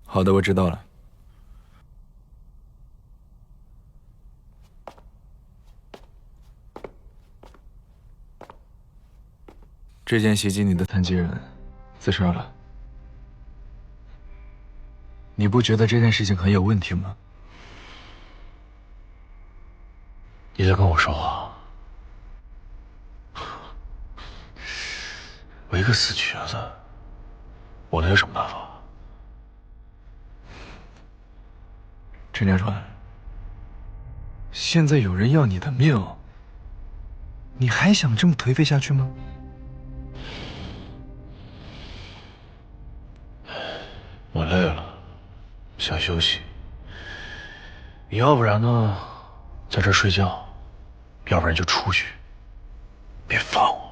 好的，我知道了。这件袭击你的残疾人自杀了，你不觉得这件事情很有问题吗？你在跟我说话？我一个死瘸子，我能有什么办法？陈家川，现在有人要你的命，你还想这么颓废下去吗？我累了，想休息。你要不然呢，在这儿睡觉，要不然就出去，别烦我。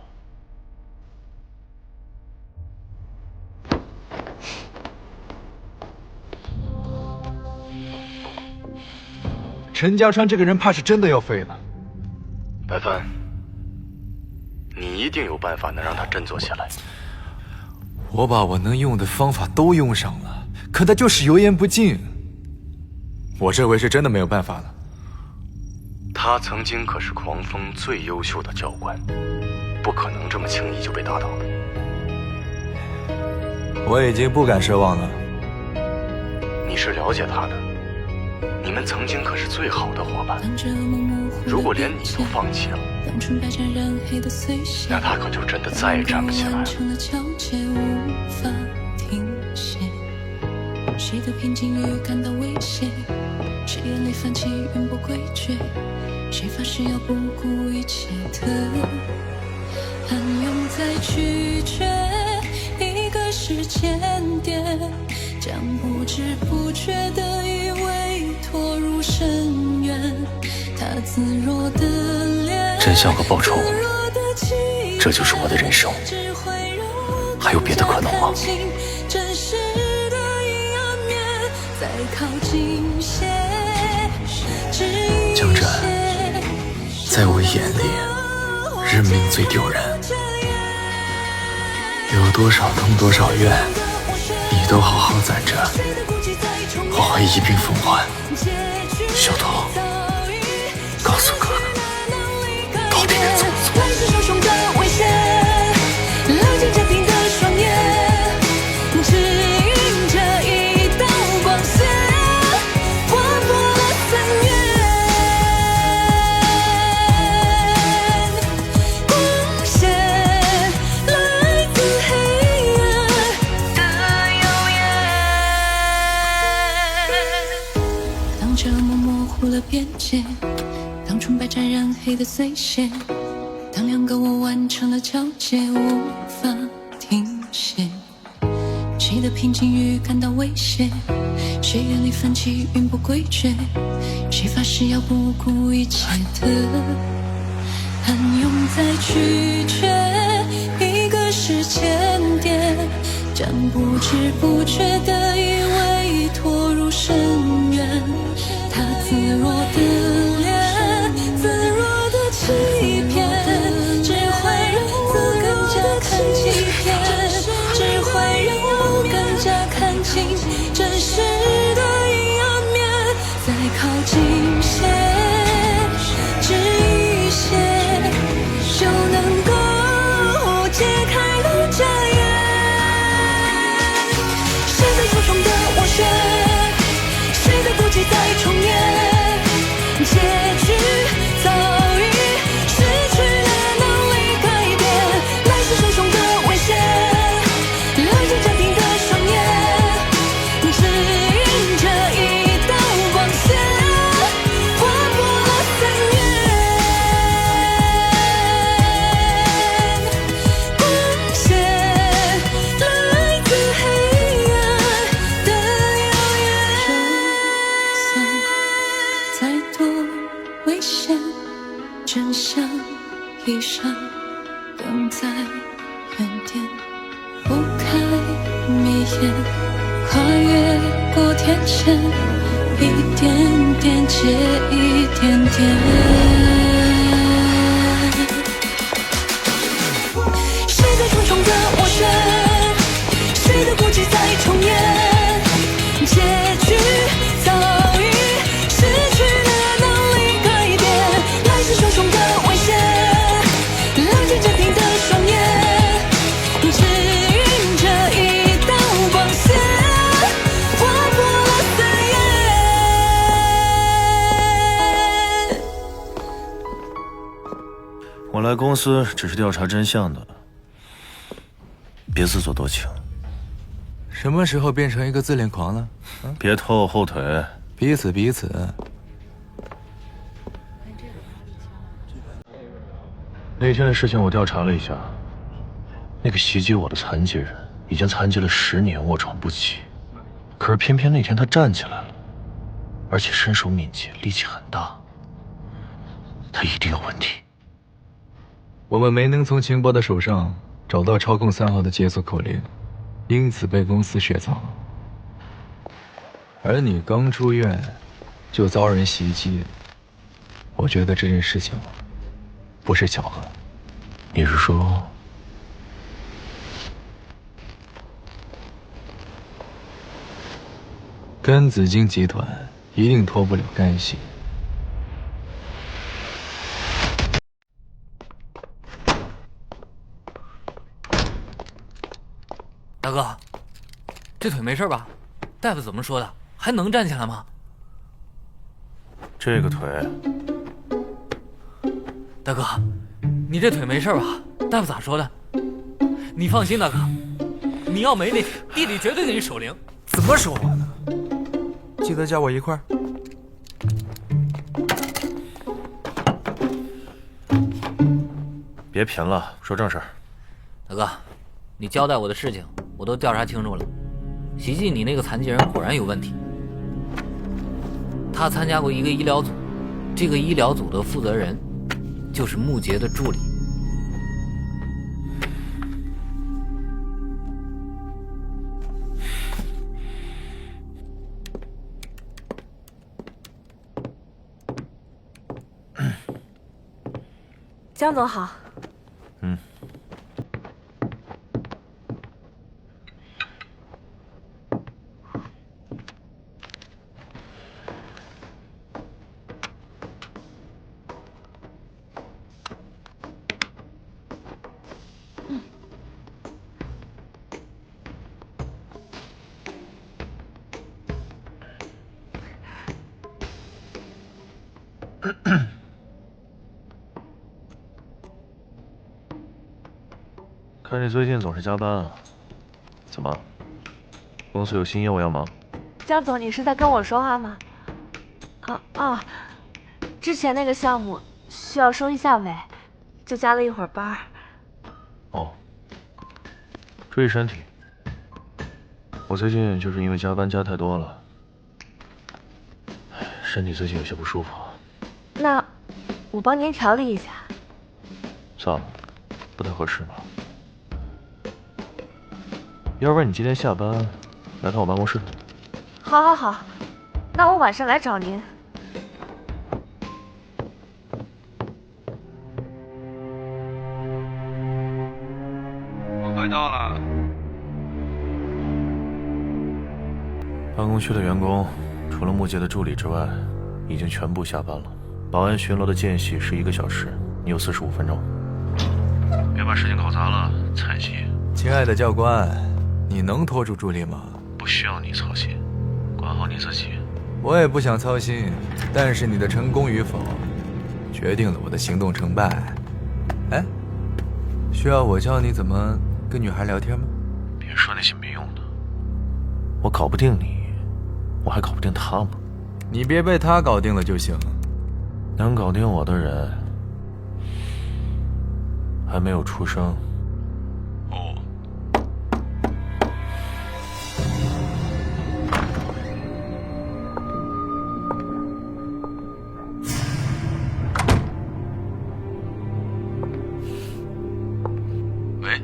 陈家川这个人怕是真的要废了。白帆，你一定有办法能让他振作起来。我把我能用的方法都用上了，可他就是油盐不进。我这回是真的没有办法了。他曾经可是狂风最优秀的教官，不可能这么轻易就被打倒。我已经不敢奢望了。你是了解他的，你们曾经可是最好的伙伴。如果连你都放弃了，那他可就真的再也站不起来了。谁的平静预感到危险？谁眼泪泛起云波诡谲？谁发誓要不顾一切的暗涌在拒绝一个时间点，将不知不觉的以为拖入深渊。他自若的脸，真相和报仇，这就是我的人生。还有别的可能吗？江战，在我眼里，人命最丢人。有多少痛多少怨，你都好好攒着，我会一并奉还。小桃，告诉哥哥，到底该怎么做？边界，当纯白沾染黑的碎屑，当两个我完成了交接，无法停歇。谁的平静预感到威胁？谁眼里泛起云波诡谲？谁发誓要不顾一切的暗涌在拒绝一个时间点，将不知不觉的以为拖入深渊。他自若的脸，自若的欺骗，只会让我更加看欺骗，只会让我更加看清真实的阴暗面。再靠近些，只一些，就能够解开了这眼。谁在手中的斡旋？谁的孤寂在重演？结局早已失去了能力改变，来势汹汹的危险，冷静坚定的双眼，指引着一道光线，划破了三月。光线来自黑暗的遥远，再多危险，真相一闪，更在眼眼，跨越过天线，一点点接一点点。谁在重重的斡旋？谁的孤寂在重演？结局早已失去了能力改变，来势汹汹的危险，浪尖着平的双眼，指引着一道光线，划破了森严。我来公司只是调查真相的，别自作多情。什么时候变成一个自恋狂了？别拖我后腿。彼此彼此。那天的事情我调查了一下，那个袭击我的残疾人已经残疾了10年，卧床不起。可是偏偏那天他站起来了，而且身手敏捷，力气很大。他一定有问题。我们没能从秦博的手上找到操控3号的解锁口令，因此被公司雪藏。而你刚出院就遭人袭击，我觉得这件事情不是巧合。你是说，跟紫金集团一定脱不了干系？大哥，这腿没事吧？大夫怎么说的？还能站起来吗？这个腿，大哥，你这腿没事吧？大夫咋说的？你放心，大哥，你要没那腿，弟弟绝对给你守灵。怎么说话呢？记得叫我一块儿。别贫了，说正事儿。大哥，你交代我的事情我都调查清楚了，袭击你那个残疾人果然有问题。他参加过一个医疗组，这个医疗组的负责人就是穆杰的助理。江总好。看你最近总是加班啊，怎么？公司有新业务要忙？江总，你是在跟我说话吗？之前那个项目需要收一下尾，就加了一会儿班。哦，注意身体。我最近就是因为加班加太多了，身体最近有些不舒服。那我帮您调理一下。算了，不太合适吧。要不然你今天下班来趟我办公室。好，那我晚上来找您。我快到了。办公区的员工除了木杰的助理之外，已经全部下班了。保安巡逻的间隙是1个小时，你有45分钟。别把事情搞砸了，惨兮。亲爱的教官，你能拖住助理吗？不需要你操心，管好你自己。我也不想操心，但是你的成功与否，决定了我的行动成败。哎，需要我教你怎么跟女孩聊天吗？别说那些没用的。我搞不定你，我还搞不定他吗？你别被他搞定了就行。能搞定我的人还没有出生。哦。喂，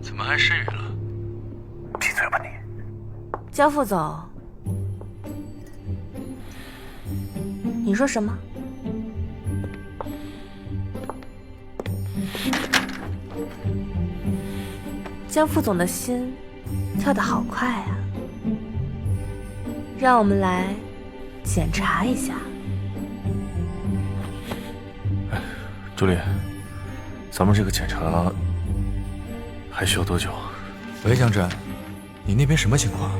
怎么还是人了？闭嘴吧你！江副总，你说什么？江副总的心跳得好快啊！让我们来检查一下。朱莉，咱们这个检查还需要多久？喂，江震，你那边什么情况？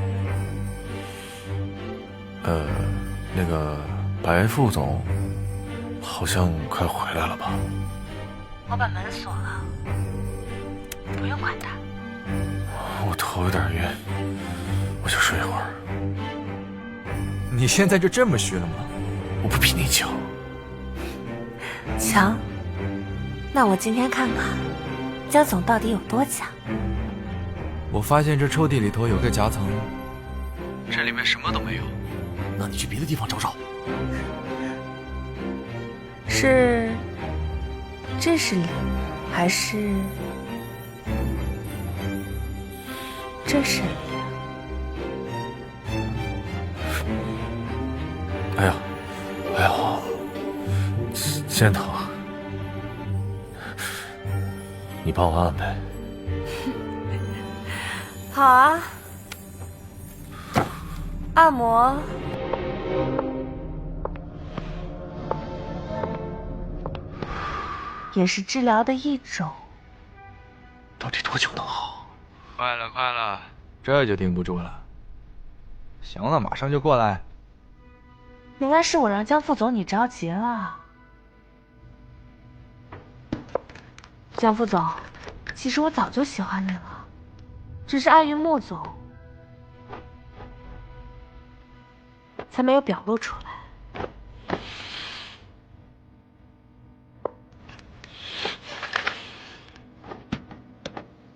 那个白副总好像快回来了吧？我把门锁了，不用管他。我头有点晕，我就睡一会儿。你现在就这么虚了吗？我不比你强。强？那我今天看看江总到底有多强。我发现这抽屉里头有个夹层，这里面什么都没有。那你去别的地方找找。是这是里，还是这是里？哎呀，肩疼，你帮我按呗。好啊，按摩。也是治疗的一种。到底多久能好？快了，这就顶不住了。行了，马上就过来。应该是我让江副总你着急了。江副总，其实我早就喜欢你了，只是碍于穆总，才没有表露出来。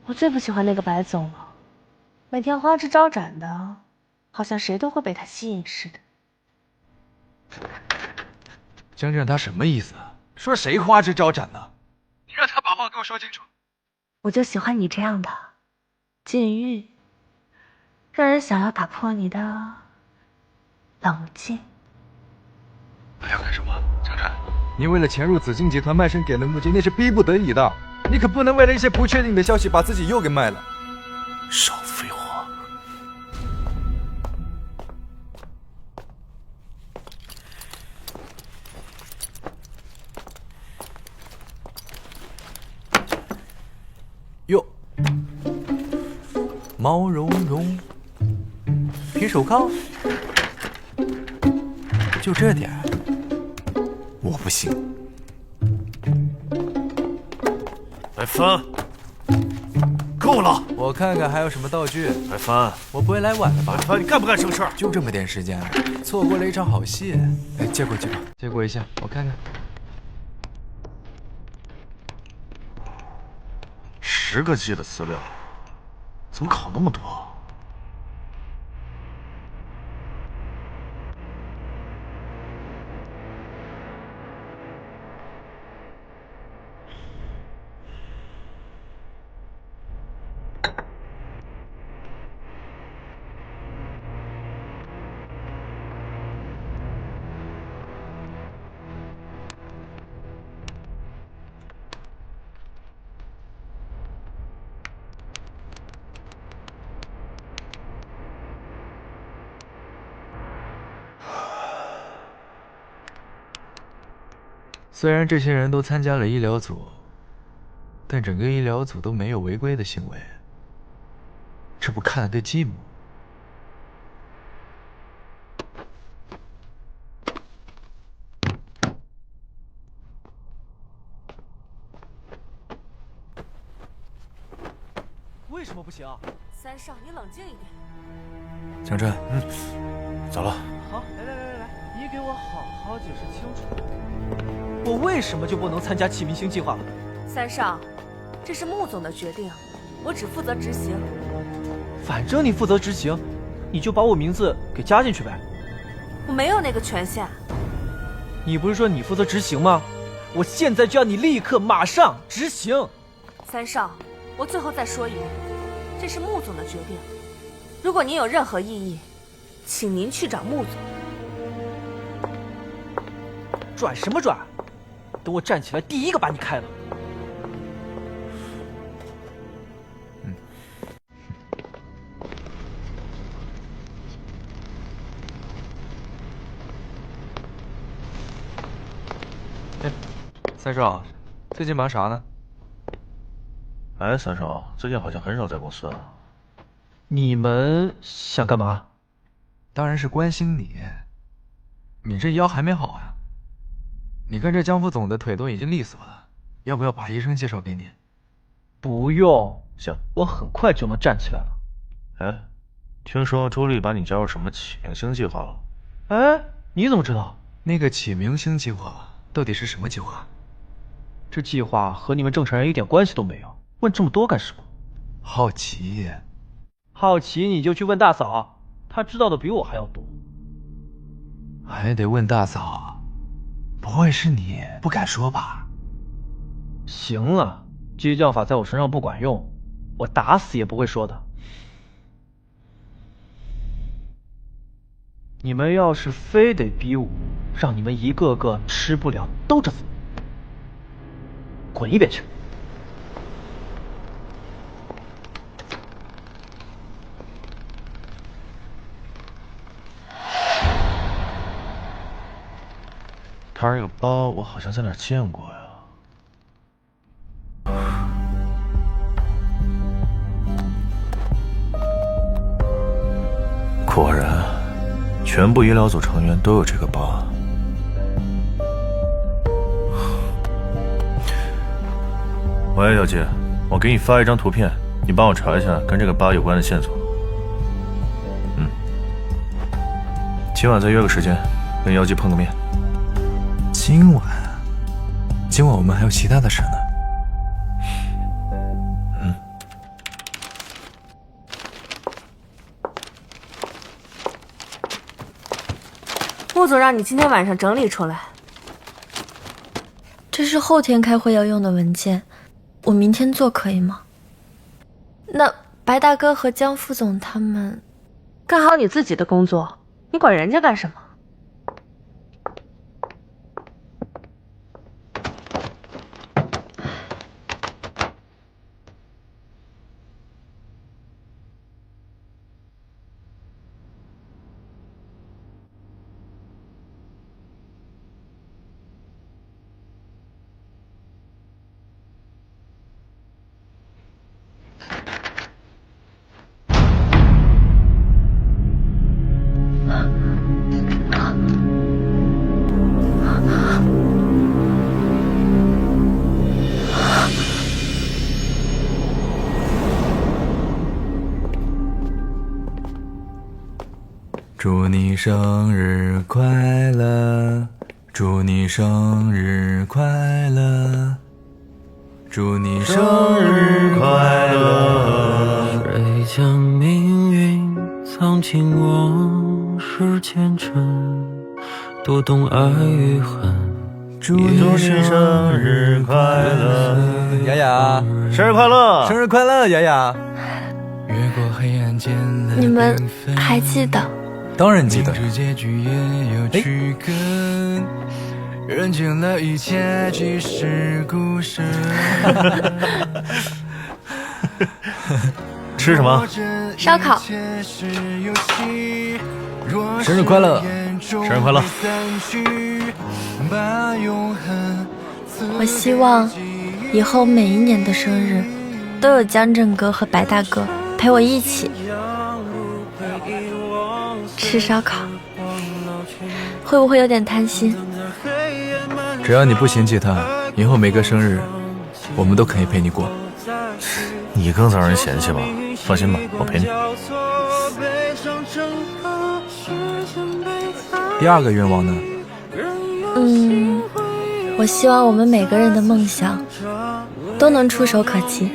我最不喜欢那个白总了，每天花枝招展的，好像谁都会被他吸引似的。江震他什么意思？说谁花枝招展呢？你让他把话给我说清楚。我就喜欢你这样的禁欲，让人想要打破你的冷静。还要干什么？江震，你为了潜入紫金集团卖身给了穆金，那是逼不得已的。你可不能为了一些不确定的消息把自己又给卖了。少废话。哟，毛茸茸，皮手铐，就这点，我不信。白帆，够了！我看看还有什么道具。白帆，我不会来晚了吧？白帆，你干不干正事儿？就这么点时间，错过了一场好戏。哎，借过一下，我看看。10个 G 的资料，怎么考那么多？虽然这些人都参加了医疗组，但整个医疗组都没有违规的行为，这不看了对寂寞。为什么不行？三少，你冷静一点。江震，咋了？好，来，你给我好好解释清楚。我为什么就不能参加启明星计划？三少，这是穆总的决定，我只负责执行。反正你负责执行，你就把我名字给加进去呗。我没有那个权限。你不是说你负责执行吗？我现在就要你立刻马上执行。三少，我最后再说一遍，这是穆总的决定，如果您有任何异议，请您去找穆总。拽什么拽？等我站起来，第一个把你开了。三少，最近忙啥呢？哎，三少，最近好像很少在公司啊。你们想干嘛？当然是关心你。你这腰还没好啊？你看这江副总的腿都已经利索了，要不要把医生介绍给你？不用，行，我很快就能站起来了。哎，听说周丽把你加入什么启明星计划了？哎，你怎么知道？那个启明星计划到底是什么计划？这计划和你们正常人一点关系都没有，问这么多干什么？好奇。好奇你就去问大嫂，她知道的比我还要多。还得问大嫂？不会是你不敢说吧？行了，激将法在我身上不管用，我打死也不会说的。你们要是非得逼我，让你们一个个吃不了兜着走，滚一边去！他这个包我好像在哪儿见过呀。果然，全部医疗组成员都有这个疤。喂，小杰，我给你发一张图片，你帮我查一下跟这个疤有关的线索。今晚再约个时间，跟妖姬碰个面。今晚我们还有其他的事呢。穆总让你今天晚上整理出来。这是后天开会要用的文件，我明天做可以吗？那白大哥和江副总他们，干好你自己的工作，你管人家干什么？祝你生日快乐，祝你生日快乐，祝你生日快乐。谁将命运藏进我是前尘，多懂爱与恨。祝你生日快乐，雅雅，生日快乐！生日快乐，雅雅。越过黑暗间的你们还记得？当然记得。结局也有区隔，认清了一切即是故事。吃什么？烧烤。生日快乐！生日快乐！我希望以后每一年的生日都有江正哥和白大哥陪我一起吃烧烤，会不会有点贪心？只要你不嫌弃他，以后每个生日我们都可以陪你过。你更遭人嫌弃吧？放心吧，我陪你。第二个愿望呢？我希望我们每个人的梦想都能触手可及。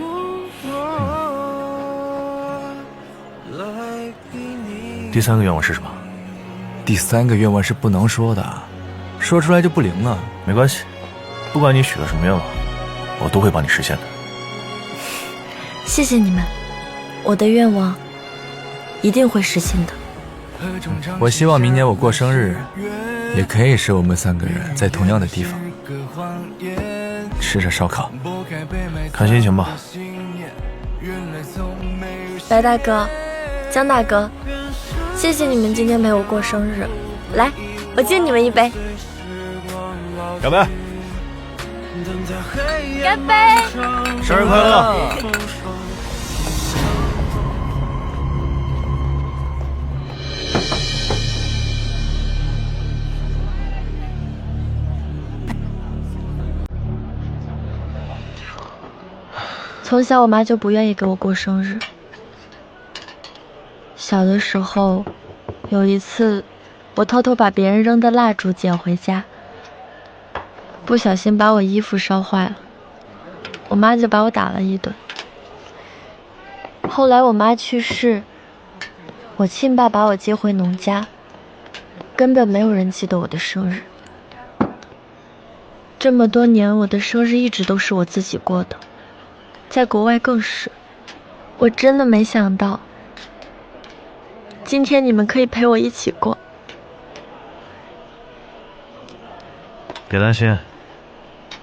第三个愿望是什么？第三个愿望是不能说的，说出来就不灵了。没关系，不管你许了什么愿望，我都会帮你实现的。谢谢你们，我的愿望一定会实现的。我希望明年我过生日，也可以是我们3个人在同样的地方，吃着烧烤。看心情吧。白大哥，江大哥，谢谢你们今天陪我过生日。来，我敬你们一杯。干杯！干杯！生日快乐！从小我妈就不愿意给我过生日。小的时候，有一次，我偷偷把别人扔的蜡烛捡回家，不小心把我衣服烧坏了，我妈就把我打了一顿。后来我妈去世，我亲爸把我接回农家，根本没有人记得我的生日。这么多年，我的生日一直都是我自己过的。在国外更是，我真的没想到，今天你们可以陪我一起过。别担心，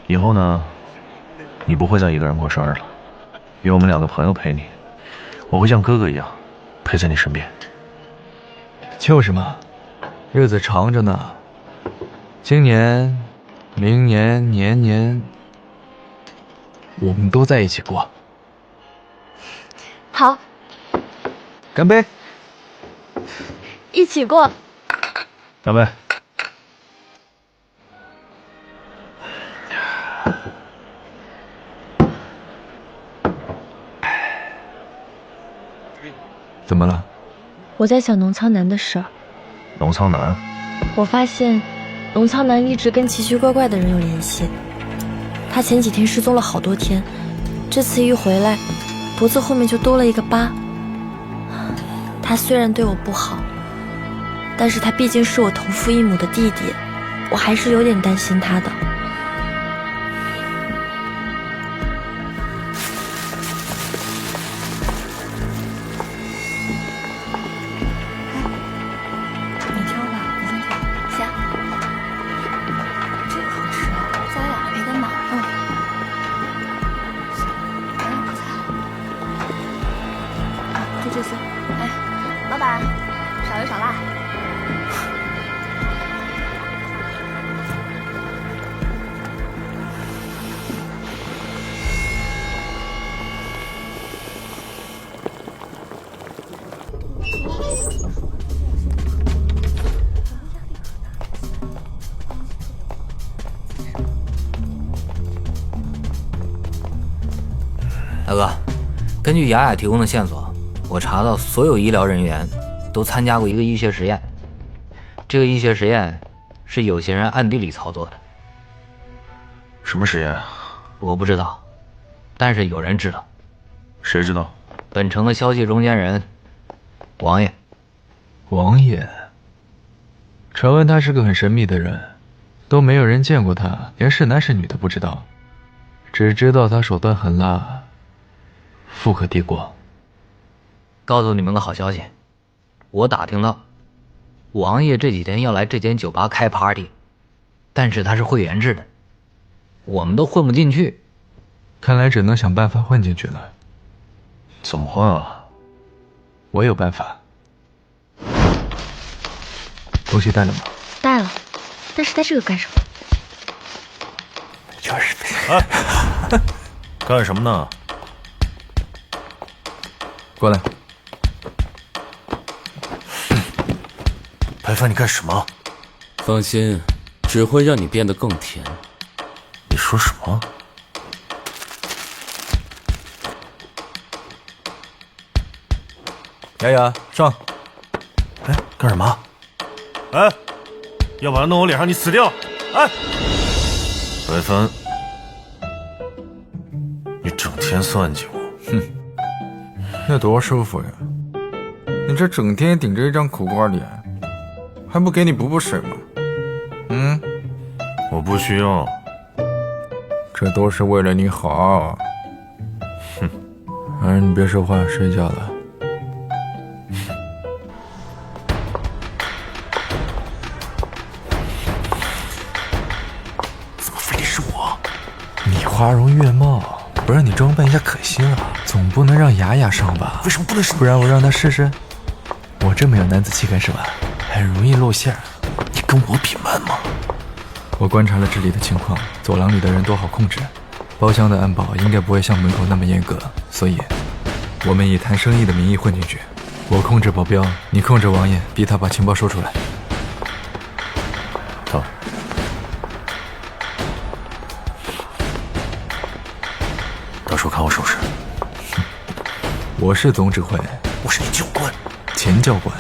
以后呢，你不会再一个人过生日了，有我们2个朋友陪你，我会像哥哥一样陪在你身边。就是嘛，日子长着呢，今年、明年、年年，我们都在一起过。好，干杯！一起过。干杯！怎么了？我在想农苍南的事儿。农苍南？我发现农苍南一直跟奇奇怪怪的人有联系。他前几天失踪了好多天，这次一回来，脖子后面就多了一个疤。他虽然对我不好，但是他毕竟是我同父异母的弟弟，我还是有点担心他的。你挑吧，你先挑。行。这个好吃啊，再来2个培根吧。来2颗菜。就这些。哎，老板，少油少辣。大哥，根据雅雅提供的线索，我查到所有医疗人员都参加过一个医学实验。这个医学实验是有些人暗地里操作的。什么实验？我不知道，但是有人知道。谁知道？本城的消息中间人王爷。王爷，传闻他是个很神秘的人，都没有人见过他，连是男是女都不知道，只知道他手段狠辣，富可敌国。告诉你们个好消息，我打听到王爷这几天要来这间酒吧开 party， 但是他是会员制的，我们都混不进去。看来只能想办法混进去了。怎么混啊？我有办法。东西带了吗？带了，但是带这个干什么？就是不行。哎，干什么呢？过来。白帆，你干什么？放心，只会让你变得更甜。你说什么？雅雅，上！哎，干什么？哎，要把它弄我脸上，你死定了！哎，白帆，你整天算计我，哼，那多舒服呀！你这整天顶着一张苦瓜脸，还不给你补水吗？嗯，我不需要，这都是为了你好。哼，儿，你别说话，睡觉了。花容月貌，不让你装扮一下可惜了。总不能让雅雅上吧？为什么不能是？不然我让她试试。我这么有男子气概是吧？很容易露馅儿。你跟我比慢吗？我观察了这里的情况，走廊里的人都好控制，包厢的安保应该不会像门口那么严格，所以我们以谈生意的名义混进去。我控制保镖，你控制王爷，逼他把情报说出来。走。到时候看我手势。我是总指挥，我是你教官，前教官。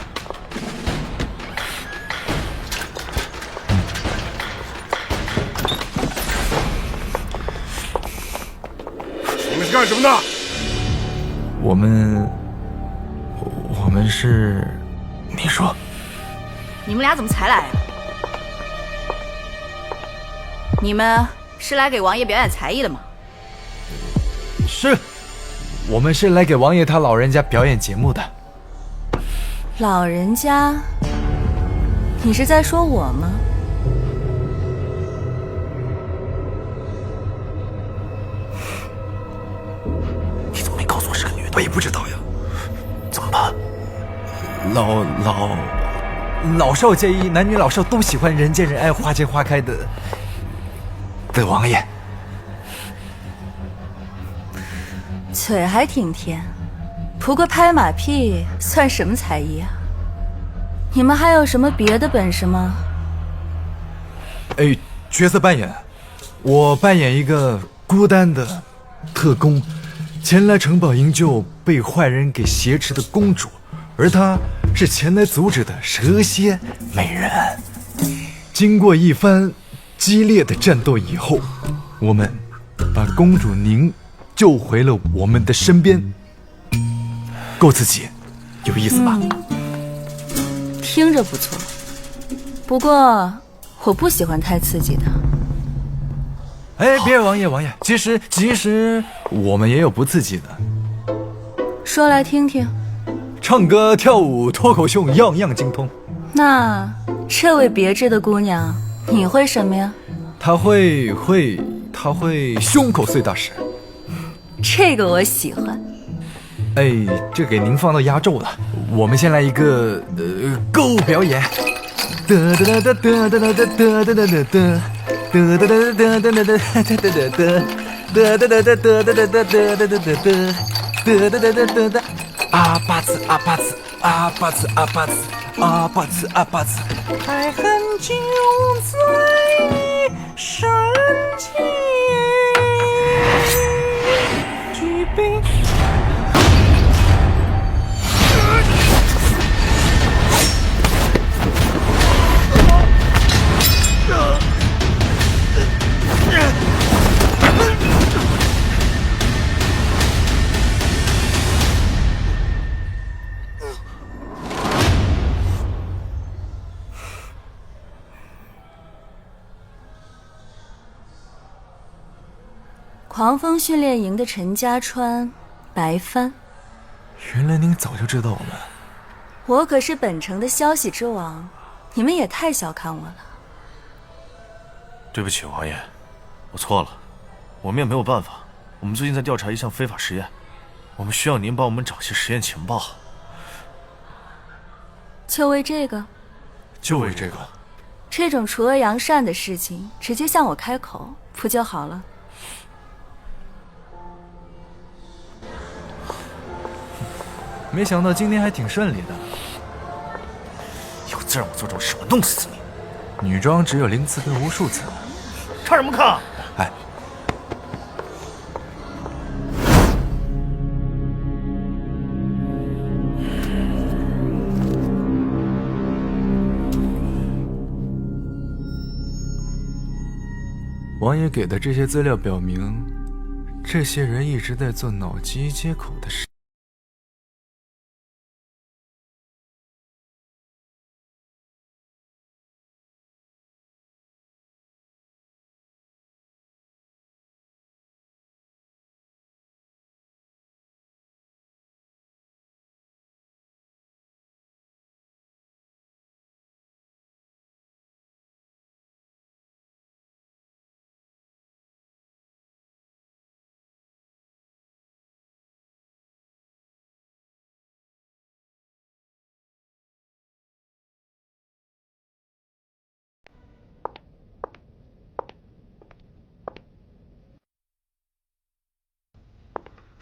你们是干什么的？我们是，你说，你们俩怎么才来啊？你们是来给王爷表演才艺的吗？是，我们是来给王爷他老人家表演节目的。老人家？你是在说我吗？你怎么没告诉我是个女的？我也不知道呀。怎么办？老少皆宜，男女老少都喜欢人见人爱、花见花开的王爷。嘴还挺甜，不过拍马屁算什么才艺啊？你们还有什么别的本事吗？角色扮演，我扮演一个孤单的特工，前来城堡营救被坏人给挟持的公主，而她是前来阻止的蛇蝎美人。经过一番激烈的战斗以后，我们把公主您救回了我们的身边，够刺激，有意思吧？听着不错，不过我不喜欢太刺激的。别王爷，其实我们也有不刺激的。说来听听。唱歌、跳舞、脱口秀，样样精通。那这位别致的姑娘，你会什么呀？她会胸口碎大石。这个我喜欢。这给您放到压轴了。我们先来一个歌舞表演。啊巴子啊巴子啊巴子啊巴子啊巴子啊巴子，爱恨就在瞬间，举杯。狂风训练营的陈家川，白帆。原来您早就知道我们。我可是本城的消息之王，你们也太小看我了。对不起，王爷，我错了，我们也没有办法。我们最近在调查一项非法实验，我们需要您帮我们找些实验情报。就为这个？就为这个？这种除恶扬善的事情，直接向我开口不就好了？没想到今天还挺顺利的。以后再让我做这种事，我弄死你！女装只有0次跟无数次。看什么看？王爷给的这些资料表明，这些人一直在做脑机接口的事。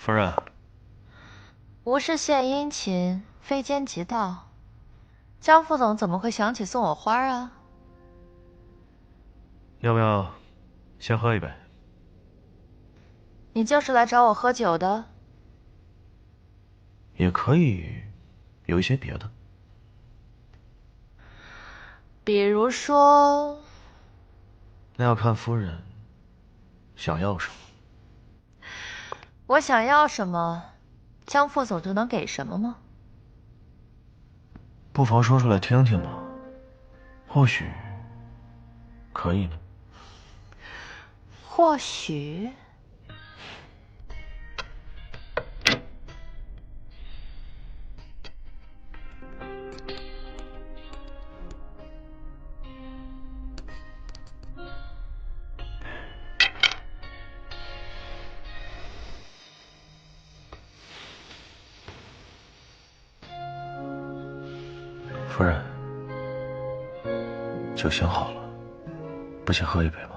夫人，无事献殷勤，非奸即盗。江副总怎么会想起送我花啊？要不要先喝一杯？你就是来找我喝酒的？也可以有一些别的。比如说，那要看夫人想要什么。我想要什么，江副总就能给什么吗？不妨说出来听听吧，或许可以呢。或许。夫人，酒醒好了，不先喝一杯吗？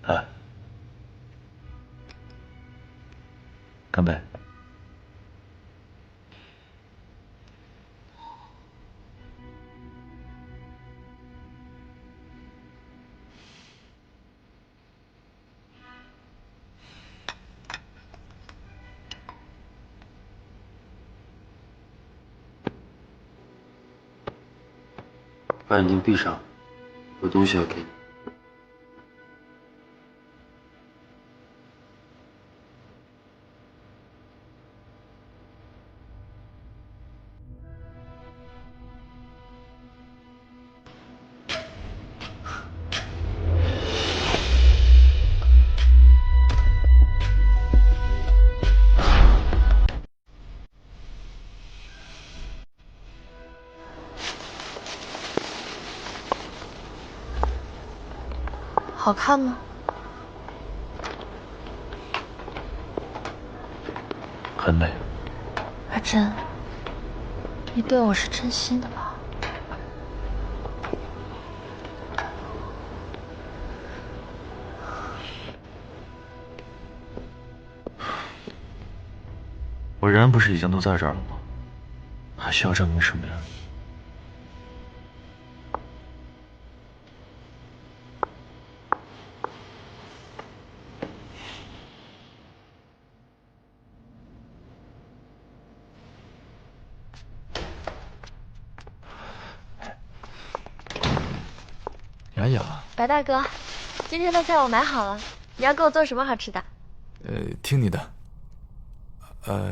来，干杯！把眼睛闭上，有东西要给你。好看吗？很美。阿珍，你对我是真心的吗？我人不是已经都在这儿了吗？还需要证明什么呀？雅雅，白大哥，今天的菜我买好了，你要给我做什么好吃的？听你的。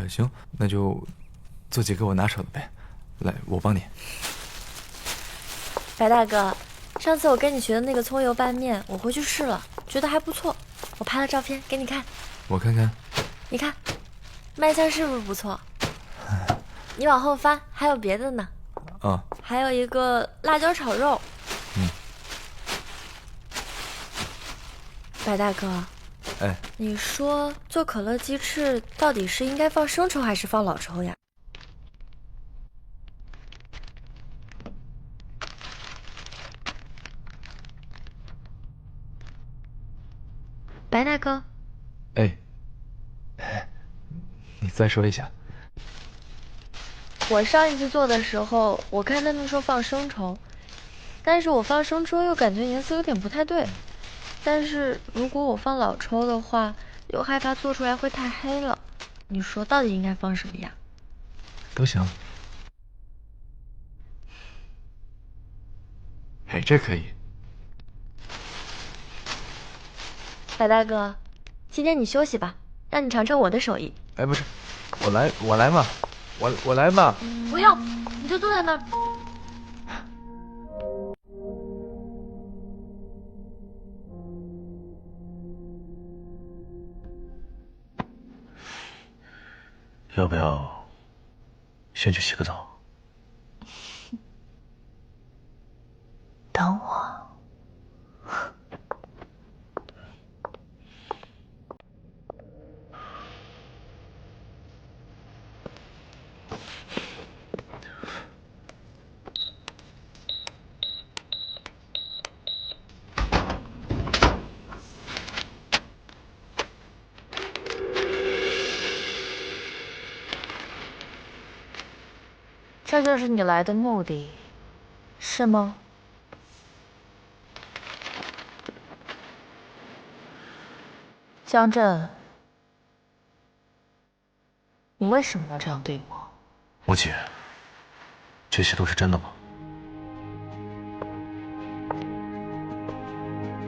行，那就做几个我拿手的呗。来，我帮你。白大哥，上次我跟你学的那个葱油拌面，我回去试了，觉得还不错。我拍了照片给你看，我看看。你看，卖相是不是不错？你往后翻，还有别的呢。啊，还有一个辣椒炒肉。白大哥，哎，你说做可乐鸡翅到底是应该放生抽还是放老抽呀？白大哥，哎，你再说一下。我上一次做的时候，我看他们说放生抽，但是我放生抽又感觉颜色有点不太对。但是如果我放老抽的话，又害怕做出来会太黑了。你说到底应该放什么呀？都行。哎，这可以。白大哥，今天你休息吧，让你尝尝我的手艺。哎，不是，我来嘛，我来嘛。不要，你就坐在那儿。要不要先去洗个澡？等我。这就是你来的目的，是吗？江震，你为什么要这样对我？吴姐，这些都是真的吗？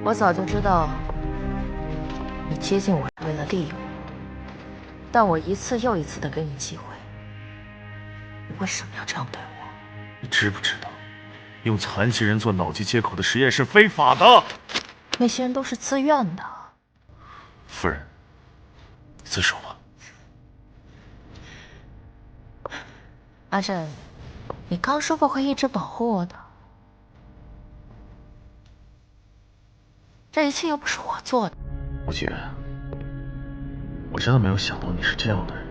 我早就知道你接近我是为了利用我，但我一次又一次的给你机会，你为什么要这样对我？你知不知道，用残疾人做脑机接口的实验是非法的？那些人都是自愿的。夫人，自首吧。阿震，你刚说过会一直保护我的，这一切又不是我做的。吴姐，我真的没有想到你是这样的人，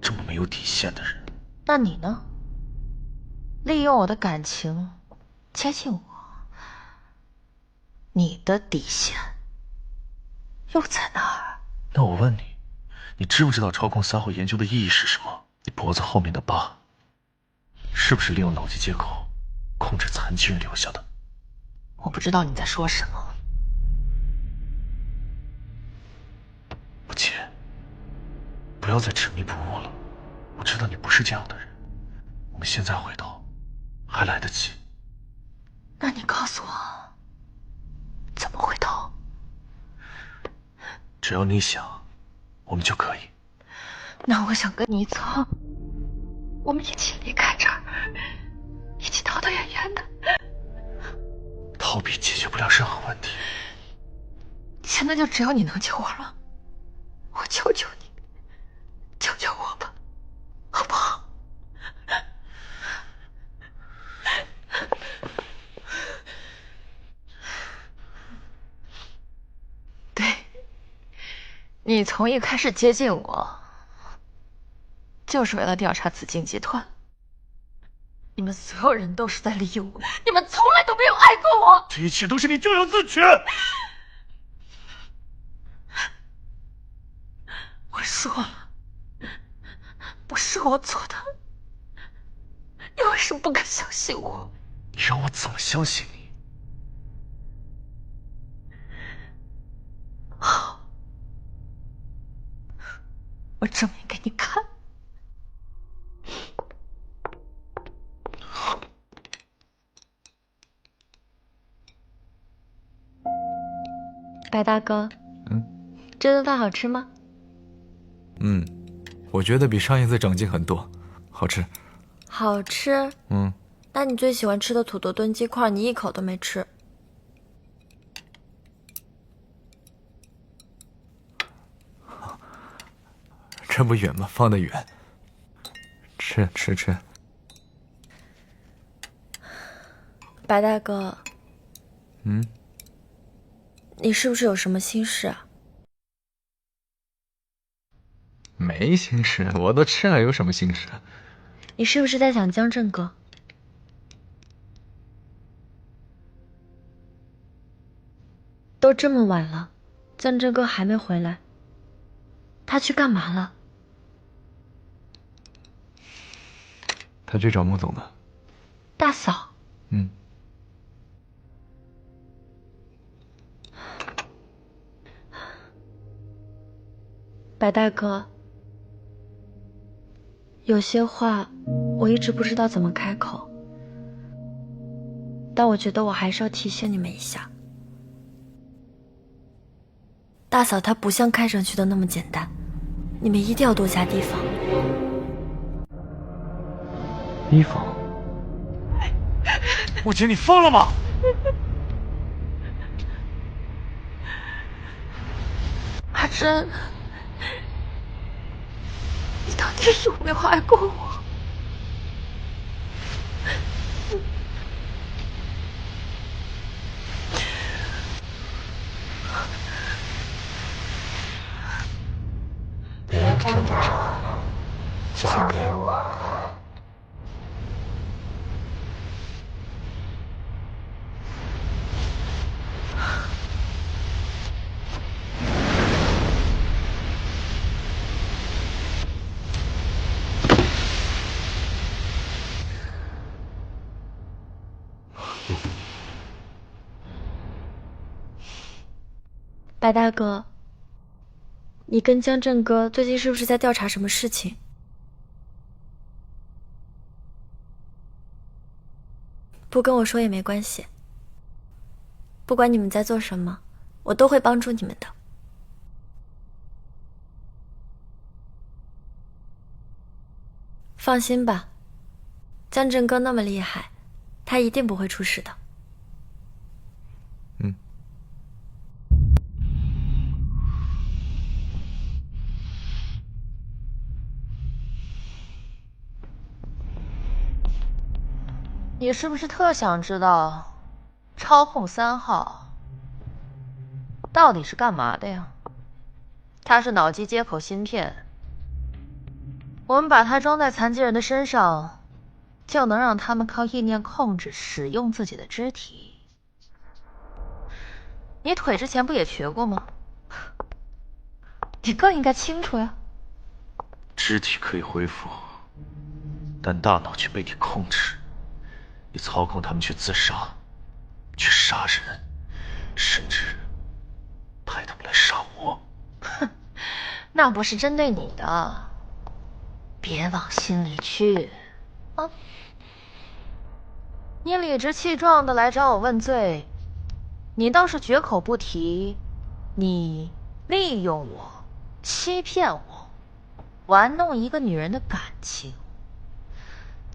这么没有底线的人。那你呢？利用我的感情接近我，你的底线又在哪儿？那我问你，你知不知道操控撒谎研究的意义是什么？你脖子后面的疤，是不是利用脑机接口控制残疾人留下的？我不知道你在说什么。吴姐，不要再执迷不悟了。我知道你不是这样的人，我们现在回头还来得及。那你告诉我，怎么回头？只要你想，我们就可以。那我想跟你走，我们一起离开这儿，一起逃得远远的。逃避解决不了任何问题。现在就只有你能救我了，我求求你，救救我吧，好不好？对，你从一开始接近我，就是为了调查紫金集团。你们所有人都是在利用我，你们从来都没有爱过我。这一切都是你咎由自取。我说了，不是我做的，你为什么不肯相信我？你让我怎么相信你？好，我证明给你看。白大哥，这顿饭好吃吗？我觉得比上一次长进很多，好吃。好吃。那你最喜欢吃的土豆炖鸡块，你一口都没吃。这不远吗？放得远。吃。白大哥，你是不是有什么心事啊？没心事，我都吃了，有什么心事？你是不是在想江震哥？都这么晚了，江震哥还没回来，他去干嘛了？他去找穆总了。大嫂。白大哥，有些话我一直不知道怎么开口，但我觉得我还是要提醒你们一下。大嫂她不像看上去的那么简单，你们一定要多加提防。提防？吴姐，你疯了吗？阿珍，只是没有爱过我。别挣扎，嫁给我。白大哥，你跟江振哥最近是不是在调查什么事情？不跟我说也没关系，不管你们在做什么，我都会帮助你们的。放心吧，江振哥那么厉害，他一定不会出事的。你是不是特想知道超控3号到底是干嘛的呀？它是脑机接口芯片，我们把它装在残疾人的身上，就能让他们靠意念控制使用自己的肢体。你腿之前不也瘸过吗？你更应该清楚呀。肢体可以恢复，但大脑却被你控制。你操控他们去自杀，去杀人，甚至派他们来杀我。哼，那不是针对你的，别往心里去啊！你理直气壮的来找我问罪，你倒是绝口不提你利用我、欺骗我、玩弄一个女人的感情。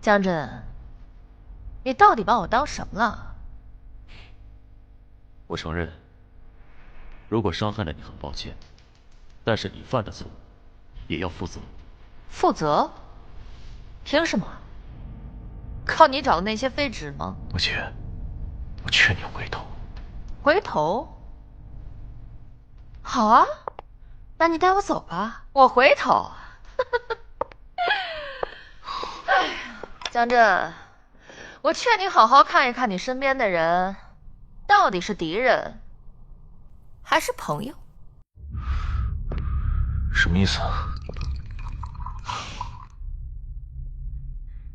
江震，你到底把我当什么了？我承认，如果伤害了你，很抱歉，但是你犯的错也要负责。负责？凭什么？靠你找的那些废纸吗？母亲，我劝你回头。回头？好啊，那你带我走吧，我回头。哎呀，江震，我劝你好好看一看你身边的人，到底是敌人还是朋友？什么意思啊？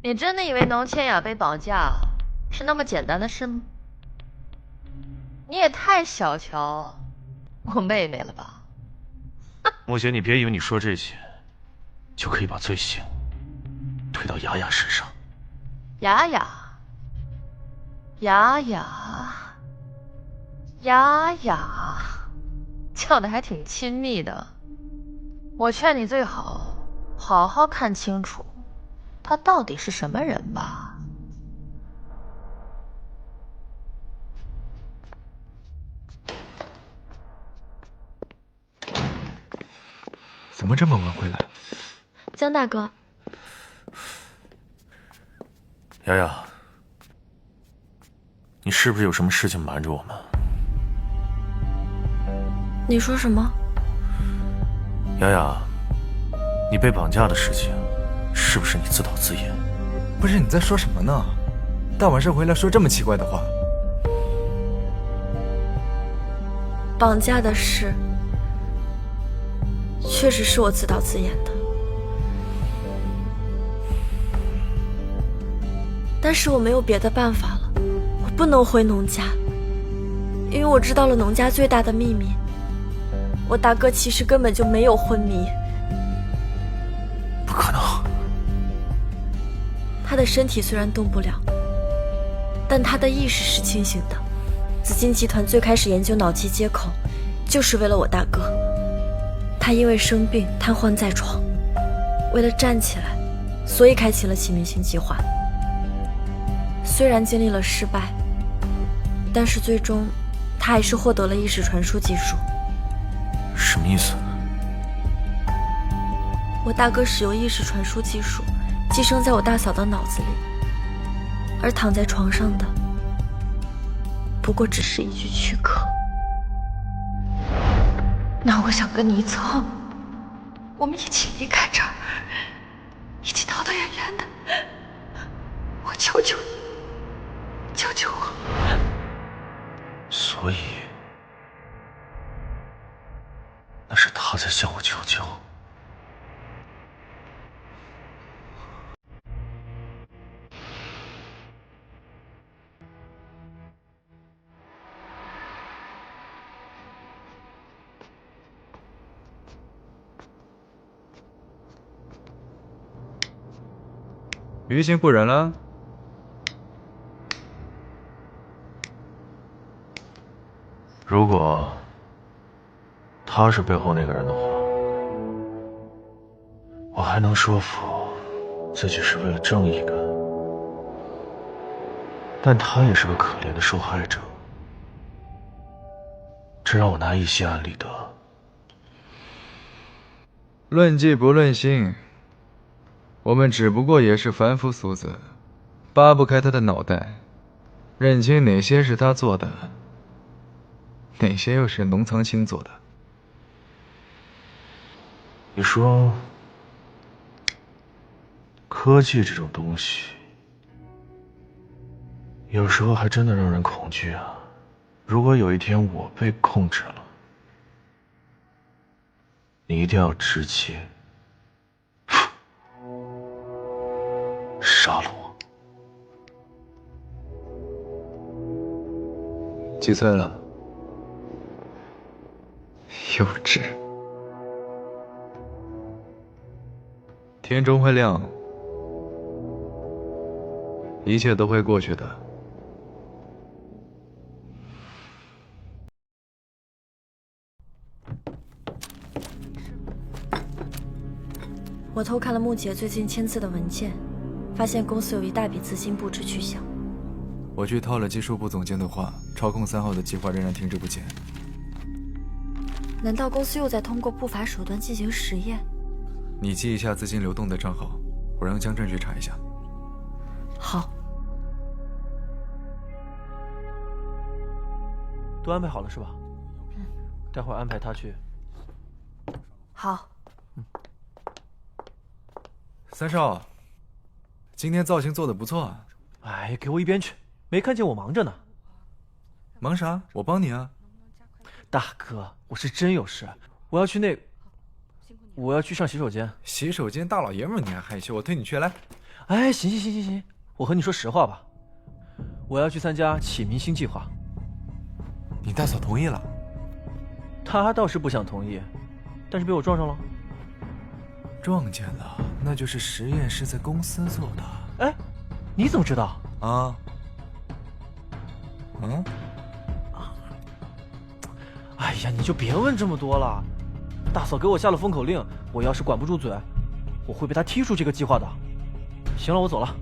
你真的以为农千雅被绑架是那么简单的事吗？你也太小瞧我妹妹了吧？莫姐，你别以为你说这些就可以把罪行推到雅雅身上。雅雅，雅雅，雅雅，叫的还挺亲密的。我劝你最好好好看清楚他到底是什么人吧。怎么这么晚回来？江大哥，雅雅，你是不是有什么事情瞒着我们？你说什么？雅雅，你被绑架的事情是不是你自导自演？不是，你在说什么呢？大晚上回来说这么奇怪的话。绑架的事确实是我自导自演的，但是我没有别的办法了，我不能回农家，因为我知道了农家最大的秘密，我大哥其实根本就没有昏迷。不可能！他的身体虽然动不了，但他的意识是清醒的。紫金集团最开始研究脑机接口，就是为了我大哥。他因为生病瘫痪在床，为了站起来，所以开启了启明星计划。虽然经历了失败，但是最终他还是获得了意识传输技术。什么意思？我我大哥使用意识传输技术，寄生在我大嫂的脑子里，而躺在床上的，不过只是一具躯壳。那我想跟你走，我们一起离开这儿，一起逃得远远的。我求求你，救救我！所以，那是他在向我求救。于心不忍了。如果他是背后那个人的话，我还能说服自己是为了正义感，但他也是个可怜的受害者，这让我难以心安理得。论迹不论心，我们只不过也是凡夫俗子，扒不开他的脑袋，认清哪些是他做的，哪些又是农藏星做的。你说，科技这种东西，有时候还真的让人恐惧啊。如果有一天我被控制了，你一定要直接杀了我。几岁了？幼稚。天终会亮，一切都会过去的。我偷看了木姐最近签字的文件，发现公司有一大笔资金不知去向。我去套了技术部总监的话，操控3号的计划仍然停滞不前。难道公司又在通过不法手段进行实验？你记一下资金流动的账号，我让江震去查一下。好。都安排好了是吧？待会儿安排他去。好。3少，今天造型做得不错啊。哎，给我一边去，没看见我忙着呢。忙啥？我帮你啊。大哥，我是真有事，我要去上洗手间。洗手间大老爷们儿你还害羞？我推你去来。哎，行，我和你说实话吧，我要去参加启明星计划。你大嫂同意了？她倒是不想同意，但是被我撞上了。撞见了，那就是实验是在公司做的。哎，你怎么知道？啊？嗯？哎呀，你就别问这么多了。大嫂给我下了封口令，我要是管不住嘴，我会被她踢出这个计划的。行了，我走了。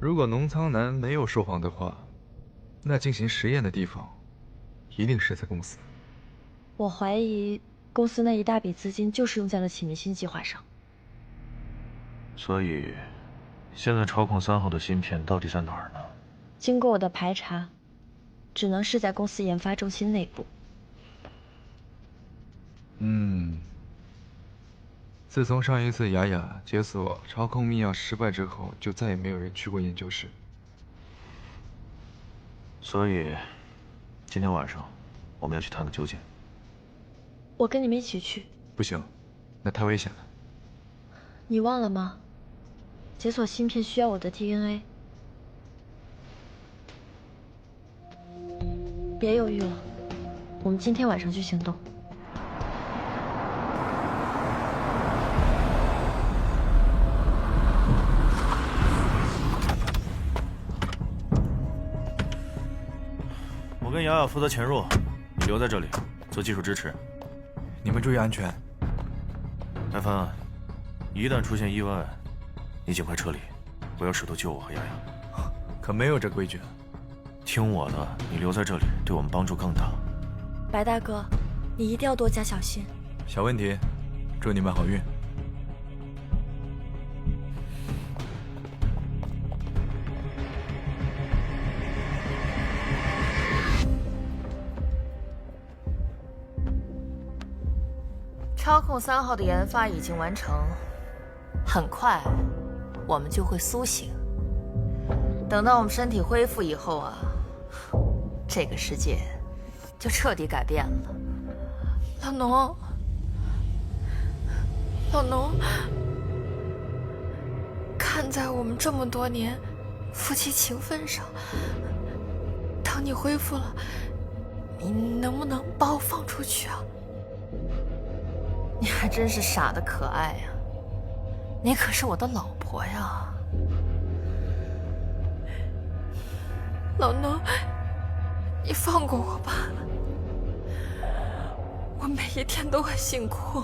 如果农仓男没有说谎的话，那进行实验的地方一定是在公司。我怀疑公司那一大笔资金就是用在了启明星计划上。所以，现在操控3号的芯片到底在哪儿呢？经过我的排查，只能是在公司研发中心内部。自从上一次雅雅解锁操控密钥失败之后，就再也没有人去过研究室。所以，今天晚上我们要去探个究竟。我跟你们一起去。不行，那太危险了。你忘了吗？解锁芯片需要我的 DNA。别犹豫了，我们今天晚上就行动。我跟雅雅负责潜入，你留在这里做技术支持。你们注意安全。艾帆，一旦出现意外，你尽快撤离，不要试图救我和雅雅。可没有这规矩。听我的，你留在这里对我们帮助更大。白大哥，你一定要多加小心。小问题，祝你们好运。超控3号的研发已经完成，很快我们就会苏醒。等到我们身体恢复以后啊，这个世界就彻底改变了。老农，老农，看在我们这么多年夫妻情分上，等你恢复了，你能不能把我放出去啊？你还真是傻得可爱呀！你可是我的老婆呀！老农，你放过我吧。我每一天都很辛苦，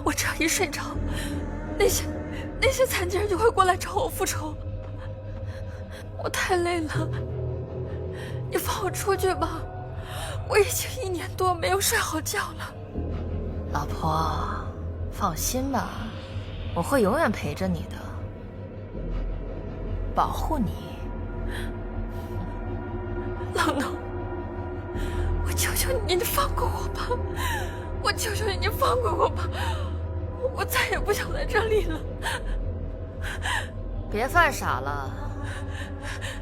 我只要一睡着，那些残疾人就会过来找我复仇。我太累了，你放我出去吧。我已经1年多没有睡好觉了。老婆，放心吧，我会永远陪着你的，保护你。老农，我求求你，你放过我吧！我求求你，你放过我吧！我再也不想在这里了。别犯傻了，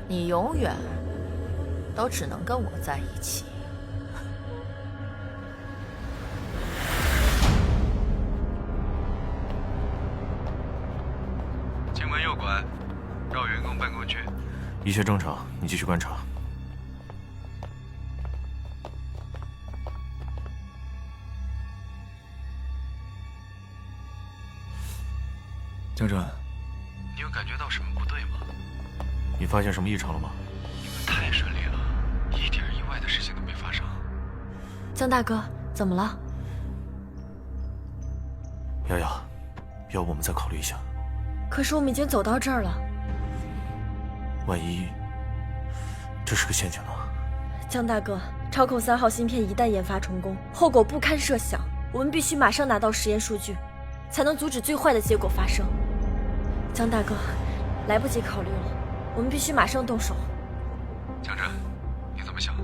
你永远都只能跟我在一起。进门右拐，绕员工办公区。一切正常，你继续观察。江川，你有感觉到什么不对吗？你发现什么异常了吗？你们太顺利了，一点意外的事情都没发生。江大哥，怎么了？瑶瑶，要不我们再考虑一下？可是我们已经走到这儿了。万一这是个陷阱呢？江大哥，超控3号芯片一旦研发成功，后果不堪设想。我们必须马上拿到实验数据，才能阻止最坏的结果发生。江大哥，来不及考虑了，我们必须马上动手。江震，你怎么想？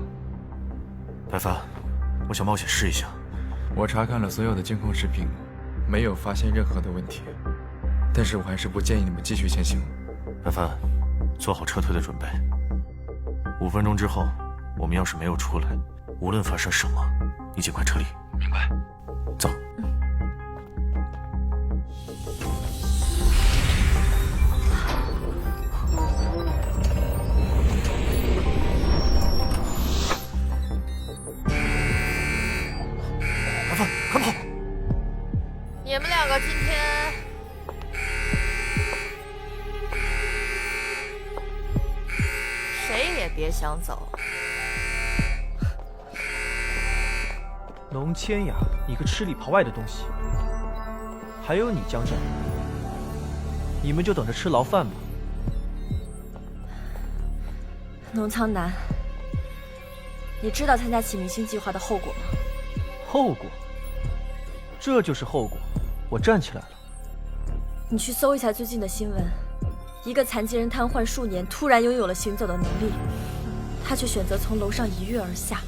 白帆，我想冒险试一下。我查看了所有的监控视频，没有发现任何的问题，但是我还是不建议你们继续前行。白帆，做好撤退的准备。5分钟之后，我们要是没有出来，无论发生什么，你尽快撤离。明白。走。白帆，快跑！你们2个今天谁也别想走。龙千雅，你个吃里扒外的东西！还有你江震，你们就等着吃牢饭吧。农苍南，你知道参加启明星计划的后果吗？后果？这就是后果。我站起来了。你去搜一下最近的新闻，一个残疾人瘫痪数年，突然拥有了行走的能力，他却选择从楼上一跃而下，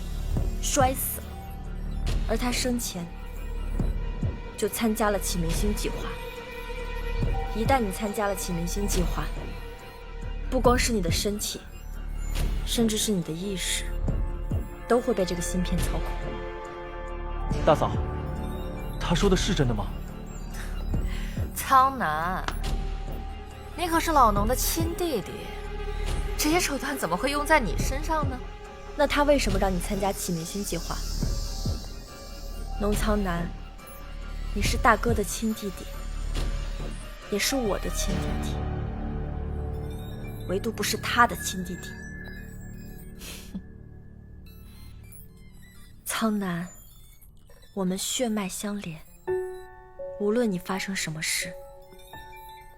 摔死了。而他生前就参加了启明星计划。一旦你参加了启明星计划，不光是你的身体，甚至是你的意识，都会被这个芯片操控。大嫂，他说的是真的吗？苍南，你可是老农的亲弟弟，这些手段怎么会用在你身上呢？那他为什么让你参加启明星计划？农苍南，你是大哥的亲弟弟，也是我的亲弟弟，唯独不是他的亲弟弟。苍南，我们血脉相连，无论你发生什么事，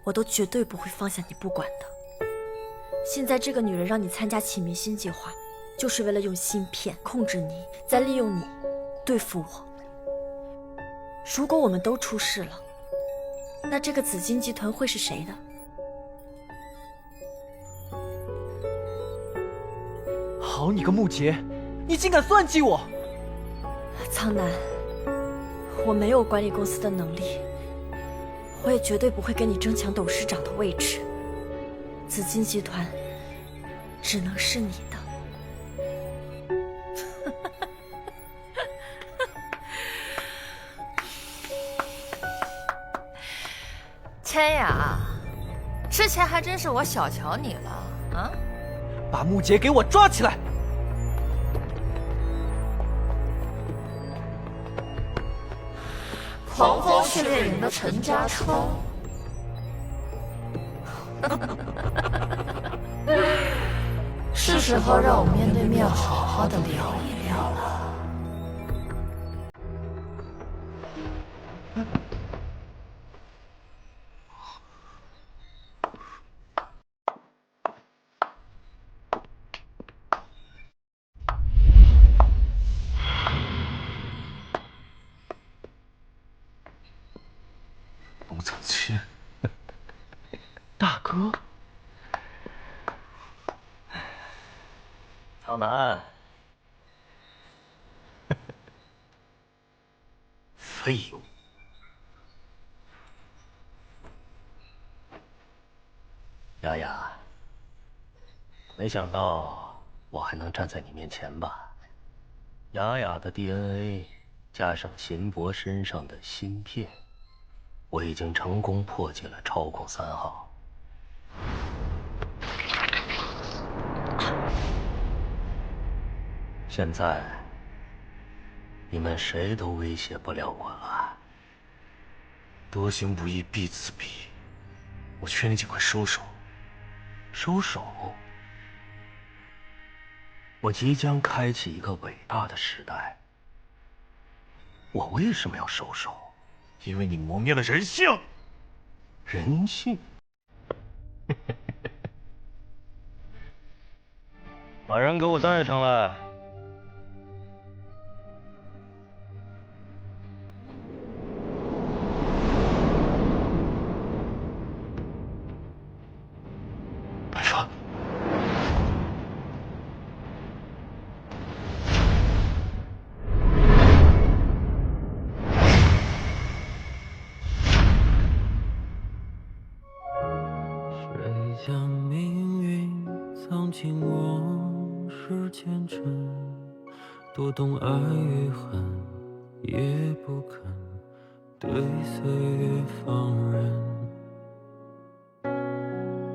我都绝对不会放下你不管的。现在这个女人让你参加启明星计划，就是为了用芯片控制你，再利用你对付我。如果我们都出事了，那这个紫金集团会是谁的？好你个木杰，你竟敢算计我！苍南，我没有管理公司的能力，我也绝对不会跟你争抢董事长的位置。紫金集团只能是你的。千雅，之前还真是我小瞧你了啊！把木杰给我抓起来！狂风训练营的陈家冲，是时候让我面对面好好的聊一聊了。龙藏清，大哥，苍南，废物！雅雅，没想到我还能站在你面前吧？雅雅的 DNA 加上秦博身上的芯片。我已经成功破解了超控3号。现在，你们谁都威胁不了我了。多行不义必自毙，我劝你尽快收手。收手？我即将开启一个伟大的时代。我为什么要收手？因为你磨灭了人性。人性？把人给我带上来。白发。将命运藏进往事前尘，多懂爱与恨，也不肯对岁月放任。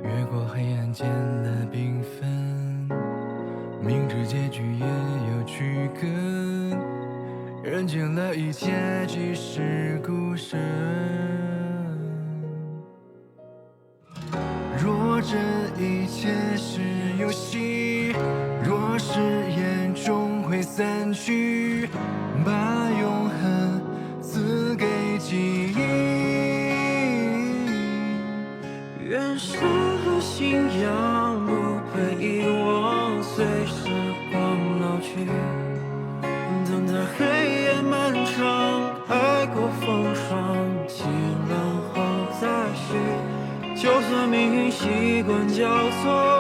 越过黑暗见了缤纷，明知结局也有区隔，认清了一切即是孤身。若这一切是游戏，若誓言终会散去，把永恒赐给记忆。愿神和信仰不被遗忘，随时光老去，等待黑夜漫长，爱过风霜，晴朗后再续。就算命运习惯交错，